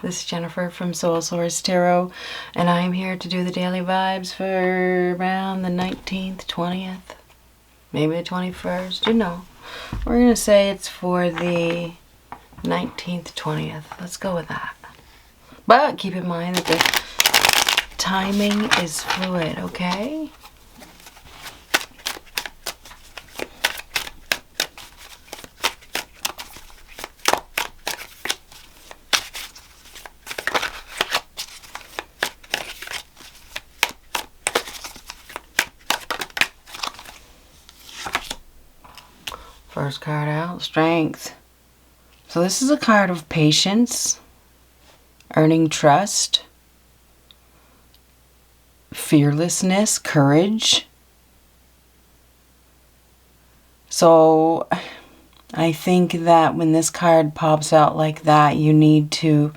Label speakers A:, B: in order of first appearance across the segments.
A: This is Jennifer from Soul Source Tarot, and I'm here to do the daily vibes for around the 19th, 20th, maybe the 21st, you know. We're going to say it's for the 19th, 20th. Let's go with that. But keep in mind that the timing is fluid, okay? First card out, Strength. So this is a card of patience, earning trust, fearlessness, courage. So I think that when this card pops out like that, you need to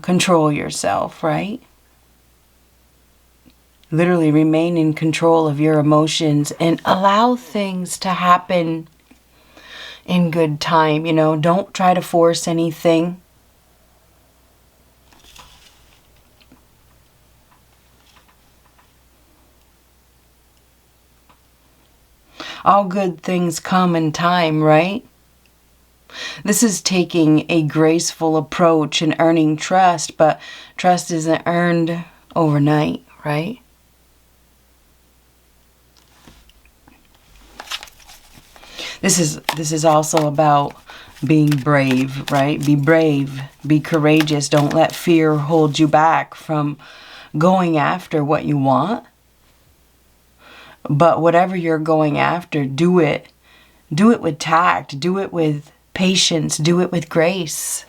A: control yourself, right? Literally remain in control of your emotions and allow things to happen in good time, you know. Don't try to force anything. All good things come in time, right? This is taking a graceful approach and earning trust, but trust isn't earned overnight, right? This is also about being brave, right? Be brave, be courageous. Don't let fear hold you back from going after what you want. But whatever you're going after, do it. Do it with tact. Do it with patience. Do it with grace.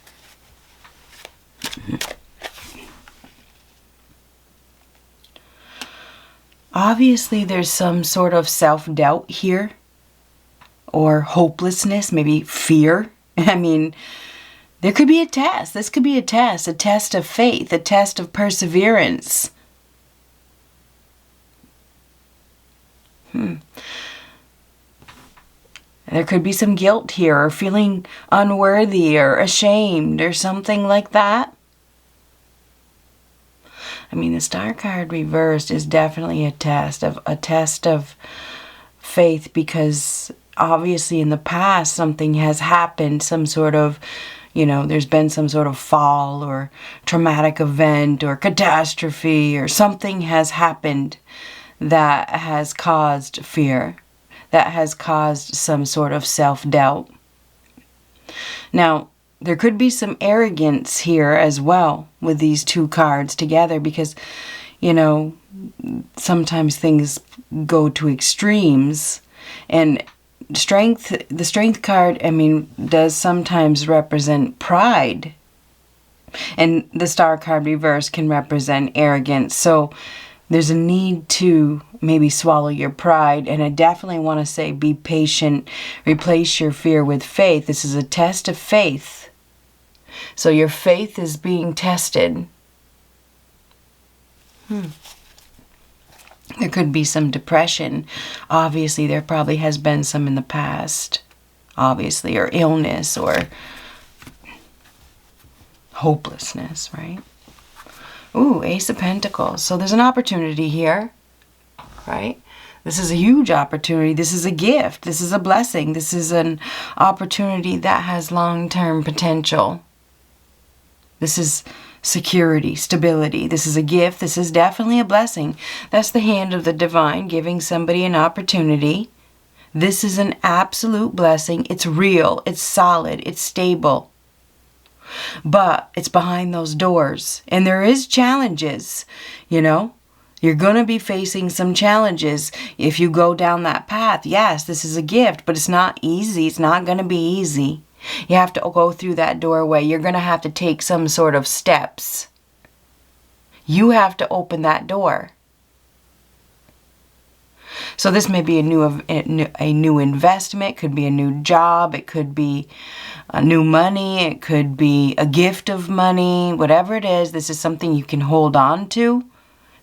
A: Obviously, there's some sort of self-doubt here. Or hopelessness, maybe fear. I mean, there could be a test. This could be a test of faith, a test of perseverance. There could be some guilt here, or feeling unworthy or ashamed or something like that. I mean, the Star card reversed is definitely a test of faith, because obviously in the past something has happened, some sort of, you know, there's been some sort of fall or traumatic event or catastrophe, or something has happened that has caused fear, that has caused some sort of self-doubt. Now, there could be some arrogance here as well with these two cards together, because, you know, sometimes things go to extremes. And the Strength card, I mean, does sometimes represent pride. And the Star card reverse can represent arrogance. So there's a need to maybe swallow your pride. And I definitely want to say be patient. Replace your fear with faith. This is a test of faith. So your faith is being tested. There could be some depression. Obviously, there probably has been some in the past. Obviously, or illness or hopelessness, right? Ooh, Ace of Pentacles. So there's an opportunity here, right? This is a huge opportunity. This is a gift. This is a blessing. This is an opportunity that has long-term potential. This is security, stability. This is a gift. This is definitely a blessing. That's the hand of the divine giving somebody an opportunity. This is an absolute blessing. It's real. It's solid. It's stable. But it's behind those doors. And there is challenges, you know. You're going to be facing some challenges if you go down that path. Yes, this is a gift, but it's not easy. It's not going to be easy. You have to go through that doorway. You're going to have to take some sort of steps. You have to open that door. So this may be a new investment. It could be a new job. It could be a new money. It could be a gift of money. Whatever it is, this is something you can hold on to.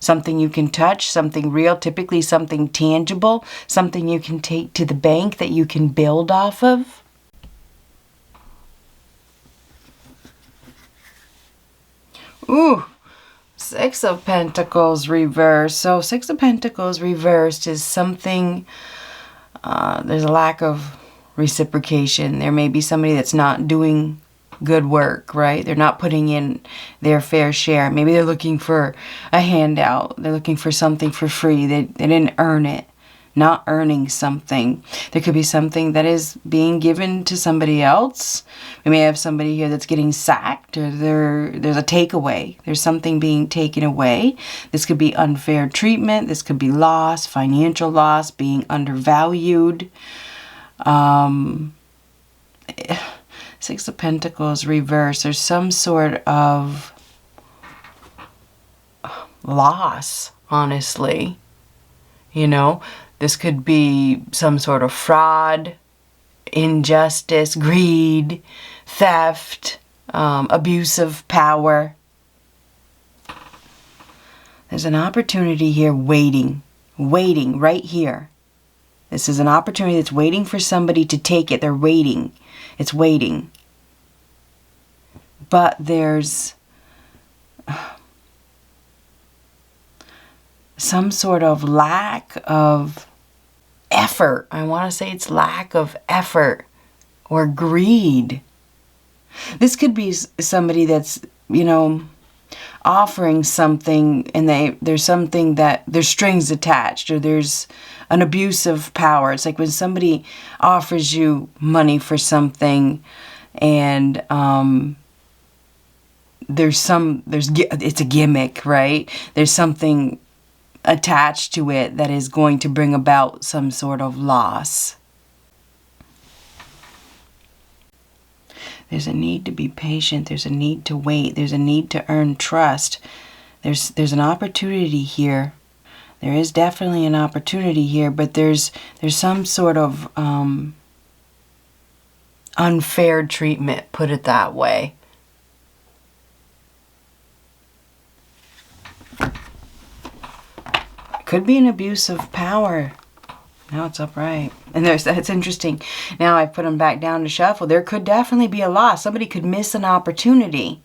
A: Something you can touch, something real, typically something tangible, something you can take to the bank that you can build off of. Ooh, Six of Pentacles reversed. So Six of Pentacles reversed is something, there's a lack of reciprocation. There may be somebody that's not doing good work, right? They're not putting in their fair share. Maybe they're looking for a handout. They're looking for something for free. They didn't earn it. Not earning something. There could be something that is being given to somebody else. We may have somebody here that's getting sacked, or there's a takeaway. There's something being taken away. This could be unfair treatment. This could be loss, financial loss, being undervalued. Six of Pentacles reversed. There's some sort of loss, honestly. You know, this could be some sort of fraud, injustice, greed, theft, abuse of power. There's an opportunity here waiting right here. This is an opportunity that's waiting for somebody to take it. They're waiting. It's waiting. But there's some sort of lack of effort. I want to say it's lack of effort or greed. This could be somebody that's, you know, offering something, and there's something that there's strings attached, or there's an abuse of power. It's like when somebody offers you money for something, and it's a gimmick, right? There's something attached to it that is going to bring about some sort of loss. There's a need to be patient. There's a need to wait. There's a need to earn trust. There's an opportunity here. There is definitely an opportunity here, but there's some sort of unfair treatment, put it that way. Could be an abuse of power. Now it's upright. And that's interesting. Now I put them back down to shuffle. There could definitely be a loss. Somebody could miss an opportunity.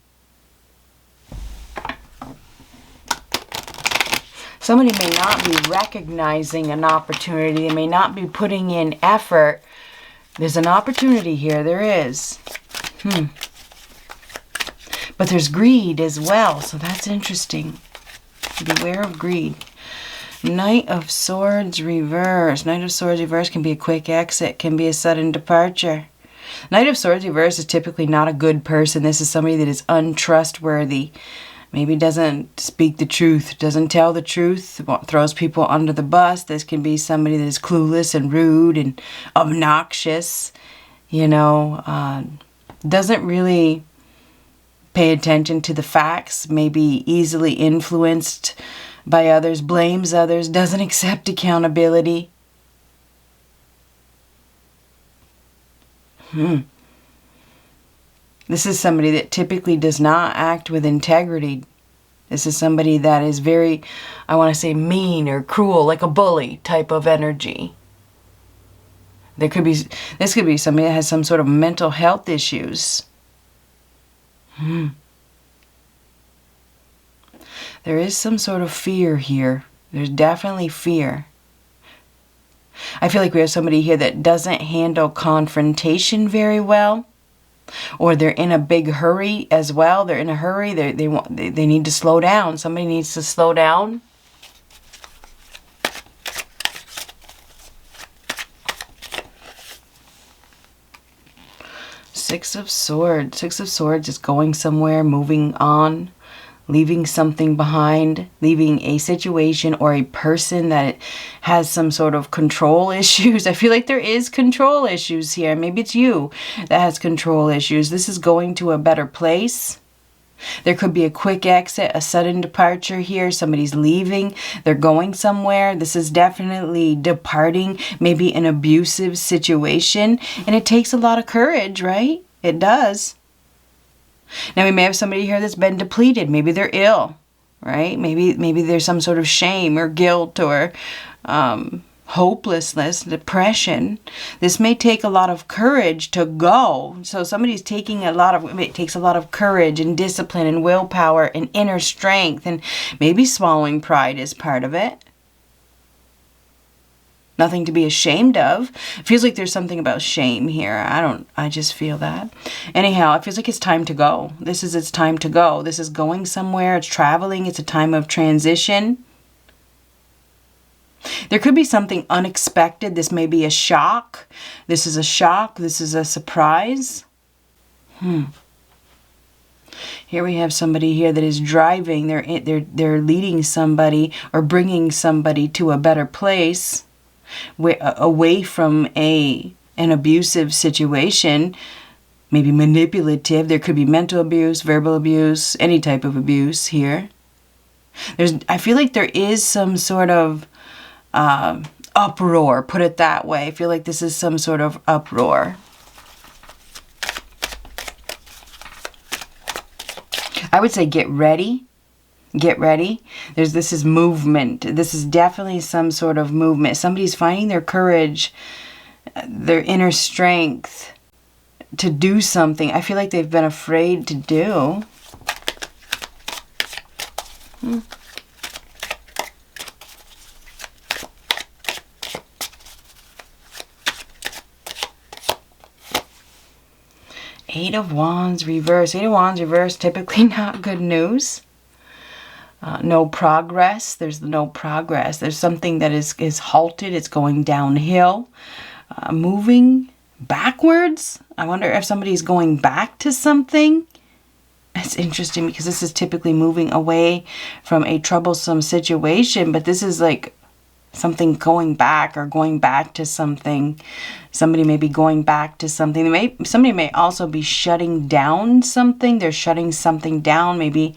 A: Somebody may not be recognizing an opportunity. They may not be putting in effort. There's an opportunity here. There is. But there's greed as well. So that's interesting. Beware of greed. Knight of Swords reverse. Knight of Swords reverse can be a quick exit, can be a sudden departure. Knight of Swords reverse is typically not a good person. This is somebody that is untrustworthy. Maybe doesn't speak the truth, doesn't tell the truth, throws people under the bus. This can be somebody that is clueless and rude and obnoxious, you know, doesn't really pay attention to the facts, maybe easily influenced by others, blames others, doesn't accept accountability. This is somebody that typically does not act with integrity. This is somebody that is very, I want to say, mean or cruel, like a bully type of energy. This could be somebody that has some sort of mental health issues. There is some sort of fear here. There's definitely fear. I feel like we have somebody here that doesn't handle confrontation very well. Or they're in a big hurry as well. They're in a hurry. They need to slow down. Somebody needs to slow down. Six of Swords. Six of Swords is going somewhere, moving on, leaving something behind, leaving a situation or a person that has some sort of control issues. I feel like there is control issues here. Maybe it's you that has control issues. This is going to a better place. There could be a quick exit, a sudden departure here. Somebody's leaving. They're going somewhere. This is definitely departing, maybe an abusive situation. And it takes a lot of courage, right? It does. Now we may have somebody here that's been depleted. Maybe they're ill, right? Maybe there's some sort of shame or guilt or hopelessness, depression. This may take a lot of courage to go. So somebody's taking it takes a lot of courage and discipline and willpower and inner strength, and maybe swallowing pride is part of it. Nothing to be ashamed of. It feels like there's something about shame here. I just feel that. Anyhow, it feels like it's time to go. It's time to go. This is going somewhere. It's traveling. It's a time of transition. There could be something unexpected. This may be a shock. This is a shock. This is a surprise. Here we have somebody here that is driving. They're leading somebody or bringing somebody to a better place, away from an abusive situation, maybe manipulative. There could be mental abuse, verbal abuse, any type of abuse here. I feel like there is some sort of uproar, put it that way. I feel like this is some sort of uproar. I would say get ready. Get ready. This is movement. This is definitely some sort of movement. Somebody's finding their courage, their inner strength to do something I feel like they've been afraid to do. Eight of Wands reverse. Eight of Wands reverse, typically not good news. No progress. There's no progress. There's something that is halted. It's going downhill. Moving backwards. I wonder if somebody's going back to something. It's interesting because this is typically moving away from a troublesome situation, but this is like something going back or going back to something. Somebody may be going back to something. Somebody may also be shutting down something. They're shutting something down. Maybe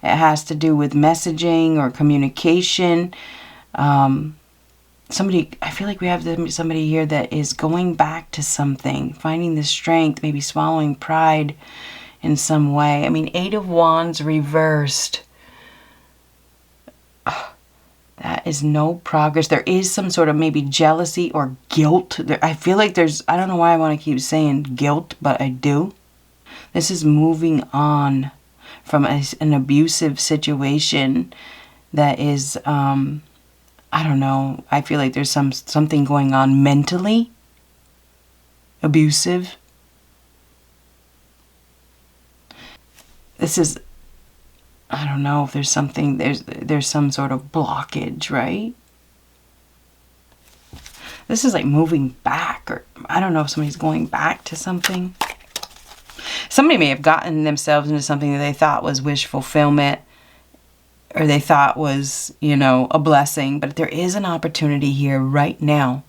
A: it has to do with messaging or communication. I feel like we have somebody here that is going back to something, finding the strength, maybe swallowing pride in some way. I mean, Eight of Wands reversed. That is no progress. There is some sort of maybe jealousy or guilt. I feel like I don't know why I want to keep saying guilt, but I do. This is moving on from an abusive situation that is, I don't know. I feel like there's something going on mentally abusive. This is, I don't know if there's something, there's some sort of blockage, right? This is like moving back, or I don't know if somebody's going back to something. Somebody may have gotten themselves into something that they thought was wish fulfillment, or they thought was, a blessing, but there is an opportunity here right now.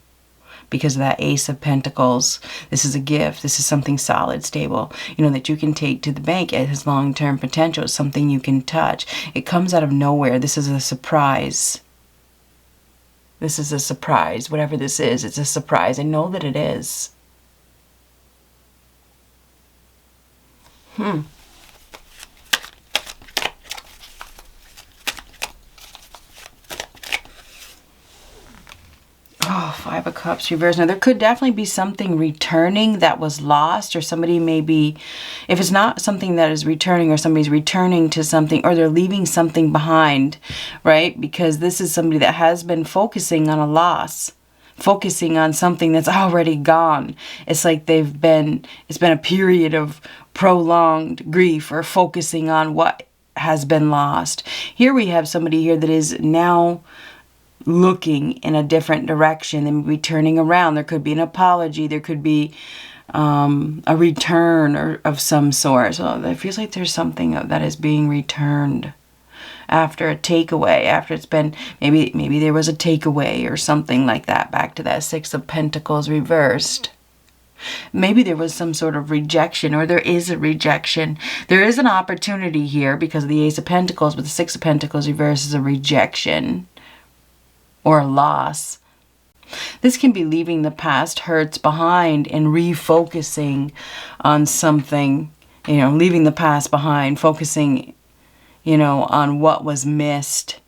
A: Because of that Ace of Pentacles, this is a gift. This is something solid, stable, that you can take to the bank. It has long-term potential. It's something you can touch. It comes out of nowhere. This is a surprise. This is a surprise. Whatever this is, it's a surprise. I know that it is. Oh, Five of Cups reverse. Now, there could definitely be something returning that was lost, or somebody may be, if it's not something that is returning, or somebody's returning to something, or they're leaving something behind, right? Because this is somebody that has been focusing on a loss, focusing on something that's already gone. It's like it's been a period of prolonged grief, or focusing on what has been lost. Here we have somebody here that is now looking in a different direction and returning around. There could be an apology. There could be a return of some sort. So it feels like there's something that is being returned after a takeaway. After it's been, maybe there was a takeaway or something like that. Back to that Six of Pentacles reversed. Maybe there was some sort of rejection, or there is a rejection. There is an opportunity here because of the Ace of Pentacles, but the Six of Pentacles reverse is a rejection or a loss. This can be leaving the past hurts behind and refocusing on something, leaving the past behind, focusing, on what was missed.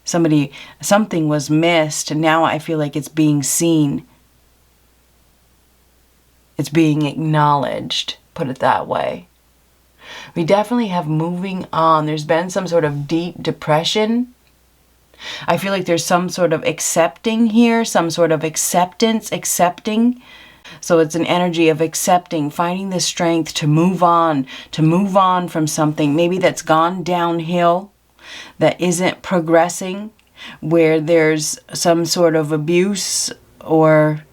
A: something was missed, and now I feel like it's being seen. It's being acknowledged, put it that way. We definitely have moving on. There's been some sort of deep depression. I feel like there's some sort of accepting here, some sort of acceptance, accepting. So it's an energy of accepting, finding the strength to move on from something maybe that's gone downhill, that isn't progressing, where there's some sort of abuse or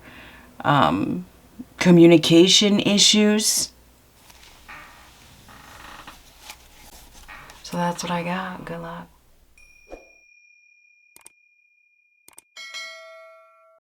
A: communication issues. So that's what I got. Good luck.